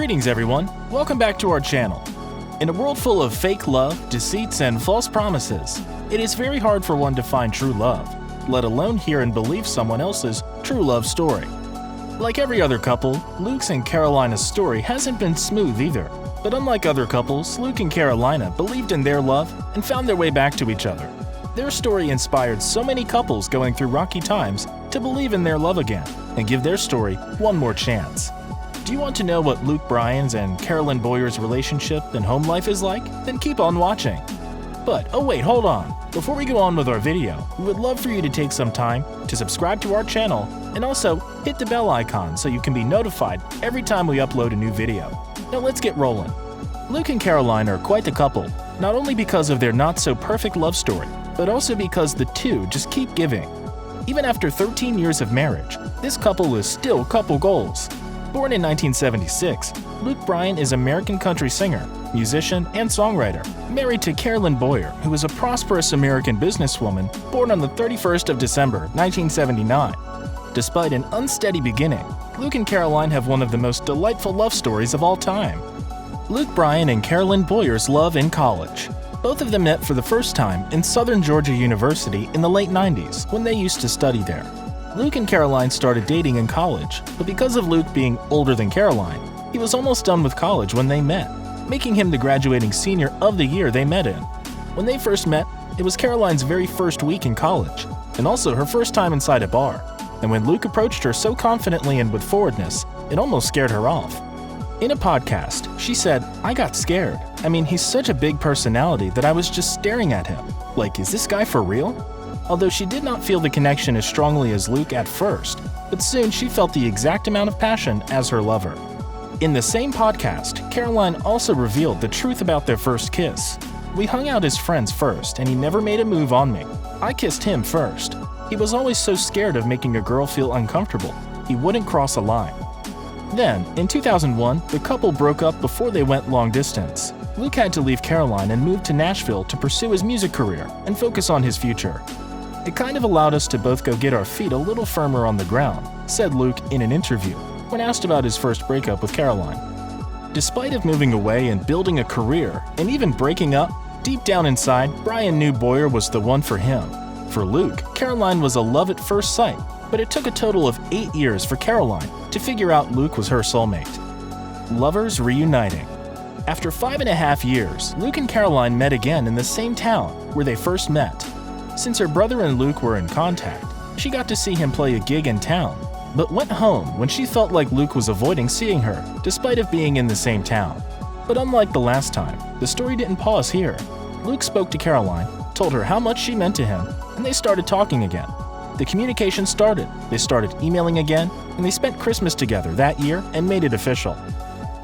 Greetings everyone, welcome back to our channel. In a world full of fake love, deceits, and false promises, it is very hard for one to find true love, let alone hear and believe someone else's true love story. Like every other couple, Luke's and Carolina's story hasn't been smooth either. But unlike other couples, Luke and Carolina believed in their love and found their way back to each other. Their story inspired so many couples going through rocky times to believe in their love again and give their story one more chance. Do you want to know what Luke Bryan's and Carolyn Boyer's relationship and home life is like? Then keep on watching. But, oh wait, hold on. Before we go on with our video, we would love for you to take some time to subscribe to our channel and also hit the bell icon so you can be notified every time we upload a new video. Now let's get rolling. Luke and Caroline are quite the couple, not only because of their not-so-perfect love story, but also because the two just keep giving. Even after 13 years of marriage, this couple is still couple goals. Born in 1976, Luke Bryan is an American country singer, musician, and songwriter, married to Carolyn Boyer, who is a prosperous American businesswoman born on the 31st of December, 1979. Despite an unsteady beginning, Luke and Caroline have one of the most delightful love stories of all time. Luke Bryan and Carolyn Boyer's love in college. Both of them met for the first time in Southern Georgia University in the late 90s when they used to study there. Luke and Caroline started dating in college, but because of Luke being older than Caroline, he was almost done with college when they met, making him the graduating senior of the year they met in. When they first met, it was Caroline's very first week in college, and also her first time inside a bar. And when Luke approached her so confidently and with forwardness, it almost scared her off. In a podcast, she said, "I got scared. I mean, he's such a big personality that I was just staring at him. Like, is this guy for real?" Although she did not feel the connection as strongly as Luke at first, but soon she felt the exact amount of passion as her lover. In the same podcast, Caroline also revealed the truth about their first kiss. "We hung out as friends first, and he never made a move on me. I kissed him first. He was always so scared of making a girl feel uncomfortable. He wouldn't cross a line." Then, in 2001, the couple broke up before they went long distance. Luke had to leave Caroline and move to Nashville to pursue his music career and focus on his future. "It kind of allowed us to both go get our feet a little firmer on the ground," said Luke in an interview when asked about his first breakup with Caroline. Despite of moving away and building a career and even breaking up, deep down inside, Bryan knew Boyer was the one for him. For Luke, Caroline was a love at first sight, but it took a total of 8 years for Caroline to figure out Luke was her soulmate. Lovers reuniting. After 5.5 years, Luke and Caroline met again in the same town where they first met. Since her brother and Luke were in contact, she got to see him play a gig in town, but went home when she felt like Luke was avoiding seeing her, despite of being in the same town. But unlike the last time, the story didn't pause here. Luke spoke to Caroline, told her how much she meant to him, and they started talking again. The communication started, they started emailing again, and they spent Christmas together that year and made it official.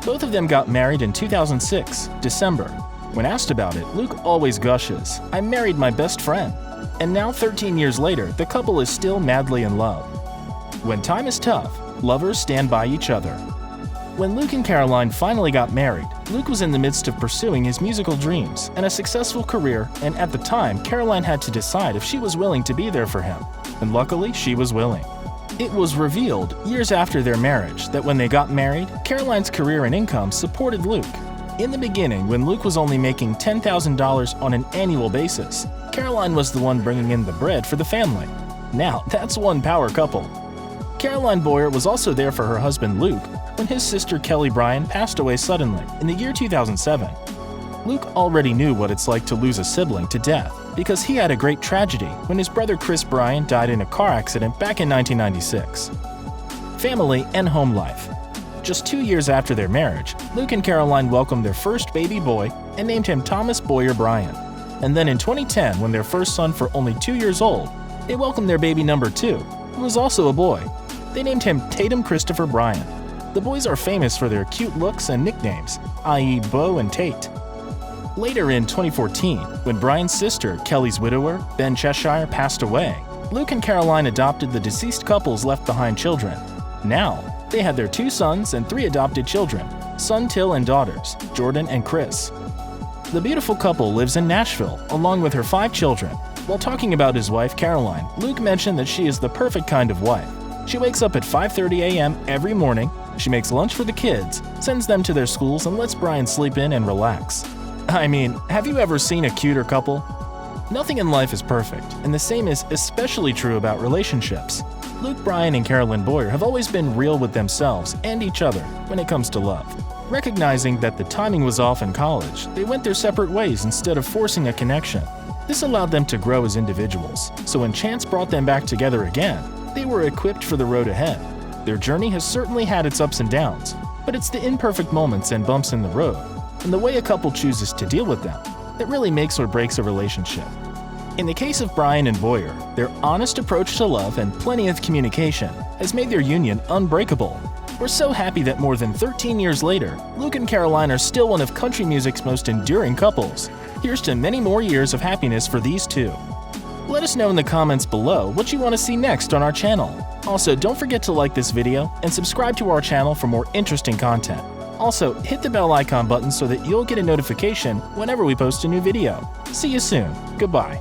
Both of them got married in 2006, December. When asked about it, Luke always gushes, "I married my best friend." And now 13 years later, the couple is still madly in love. When time is tough, lovers stand by each other. When Luke and Caroline finally got married, Luke was in the midst of pursuing his musical dreams and a successful career, and at the time, Caroline had to decide if she was willing to be there for him. And luckily, she was willing. It was revealed years after their marriage that when they got married, Caroline's career and income supported Luke. In the beginning, when Luke was only making $10,000 on an annual basis, Caroline was the one bringing in the bread for the family. Now, that's one power couple. Caroline Boyer was also there for her husband Luke when his sister Kelly Bryan passed away suddenly in the year 2007. Luke already knew what it's like to lose a sibling to death because he had a great tragedy when his brother Chris Bryan died in a car accident back in 1996. Family and home life. Just 2 years after their marriage, Luke and Caroline welcomed their first baby boy and named him Thomas Boyer Bryan. And then in 2010, when their first son for only 2 years old, they welcomed their baby number 2, who was also a boy. They named him Tatum Christopher Bryan. The boys are famous for their cute looks and nicknames, i.e. Bo and Tate. Later in 2014, when Bryan's sister, Kelly's widower, Ben Cheshire, passed away, Luke and Caroline adopted the deceased couple's left behind children. Now, they had their 2 sons and 3 adopted children, son Till and daughters, Jordan and Chris. The beautiful couple lives in Nashville, along with her 5 children. While talking about his wife, Caroline, Luke mentioned that she is the perfect kind of wife. She wakes up at 5:30 a.m. every morning, She makes lunch for the kids, sends them to their schools, and lets Bryan sleep in and relax. I mean, have you ever seen a cuter couple? Nothing in life is perfect, and the same is especially true about relationships. Luke Bryan and Carolyn Boyer have always been real with themselves and each other when it comes to love. Recognizing that the timing was off in college, they went their separate ways instead of forcing a connection. This allowed them to grow as individuals, so when chance brought them back together again, they were equipped for the road ahead. Their journey has certainly had its ups and downs, but it's the imperfect moments and bumps in the road, and the way a couple chooses to deal with them, that really makes or breaks a relationship. In the case of Bryan and Boyer, their honest approach to love and plenty of communication has made their union unbreakable. We're so happy that more than 13 years later, Luke and Caroline are still one of country music's most enduring couples. Here's to many more years of happiness for these two. Let us know in the comments below what you want to see next on our channel. Also, don't forget to like this video and subscribe to our channel for more interesting content. Also, hit the bell icon button so that you'll get a notification whenever we post a new video. See you soon. Goodbye.